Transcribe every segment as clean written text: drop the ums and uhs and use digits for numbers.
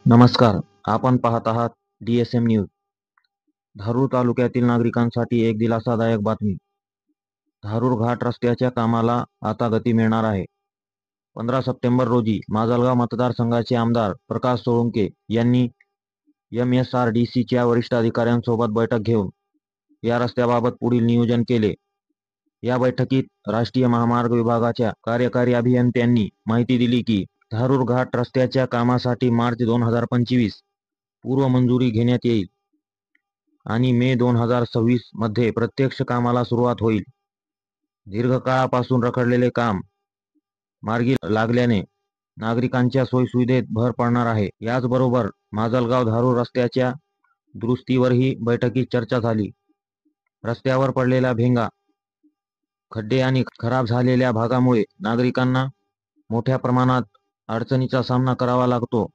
नमस्कार. आपण पाहत आहात DSM न्यूज. धारूर तालुक्यातील नागरिकांसाठी एक दिलासादायक बातमी. धारूर घाट रस्त्याच्या कामाला आता गती मिळणार आहे. 15 सप्टेंबर रोजी माजलगाव मतदारसंघाचे आमदार प्रकाश सोळुंके यांनी MSRDCच्या वरिष्ठ अधिकाऱ्यांसोबत बैठक घेऊन या रस्त्याबाबत पुढील नियोजन केले. या बैठकीत राष्ट्रीय महामार्ग विभागाच्या कार्यकारी अभियंत्यांनी माहिती दिली की धारूर घाट रस्त्याच्या कामासाठी मार्च 2025 पूर्व मंजुरी घेण्यात येईल आणि मे 2026 मध्ये प्रत्यक्ष कामाला सुरुवात होईल. दीर्घकाळापासून रखडलेले काम मार्गी लागल्याने नागरिकांच्या सोयीसुविधेत भर पडणार आहे. याचबरोबर माजलगाव धारूर रस्त्याच्या दुरुस्तीवरही बैठकीत चर्चा झाली. रस्त्यावर पडलेल्या भेगा, खड्डे आणि खराब झालेल्या भागामुळे नागरिकांना मोठ्या प्रमाणात अडचणीचा सामना करावा लागतो.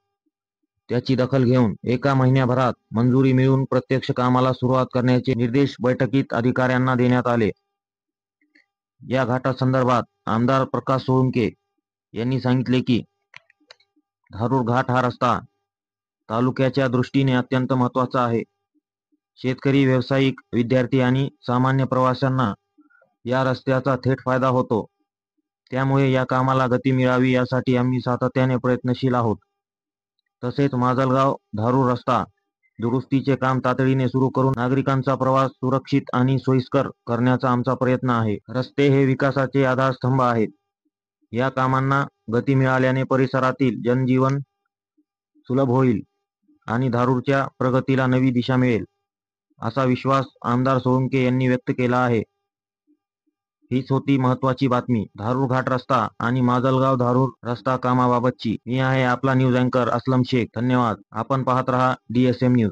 त्याची दखल घेऊन एका महिन्याभरात मंजुरी मिळवून प्रत्यक्ष कामाला सुरुवात करण्याचे निर्देश बैठकीत अधिकाऱ्यांना देण्यात आले. या घाटासंदर्भात आमदार प्रकाश सोळुंके यांनी सांगितले की धारूर घाट हा रस्ता तालुक्याच्या दृष्टीने अत्यंत महत्त्वाचा आहे. शेतकरी, व्यावसायिक, विद्यार्थी आणि सामान्य प्रवाशांना या रस्त्याचा थेट फायदा होतो. त्यामुळे या कामाला गती मिळावी यासाठी आम्ही सातत्याने प्रयत्नशील आहोत. तसेच माजलगाव धारूर रस्ता दुरुस्तीचे काम तातडीने सुरू करून नागरिकांचा प्रवास सुरक्षित आणि सोयीस्कर करण्याचा आमचा प्रयत्न आहे. रस्ते हे विकासाचे आधारस्तंभ आहेत. या कामांना गती मिळाल्याने परिसरातील जनजीवन सुलभ होईल आणि धारूरच्या प्रगतीला नवी दिशा मिळेल, असा विश्वास आमदार सोळुंके यांनी व्यक्त केला आहे. हीच होती महत्त्वाची बातमी. धारूर घाट रस्ता आणि माजलगाव धारूर रस्ता कामाबाबतची. मी आहे आपला न्यूज अँकर असलम शेख. धन्यवाद. आपण पाहत रहा DSM न्यूज.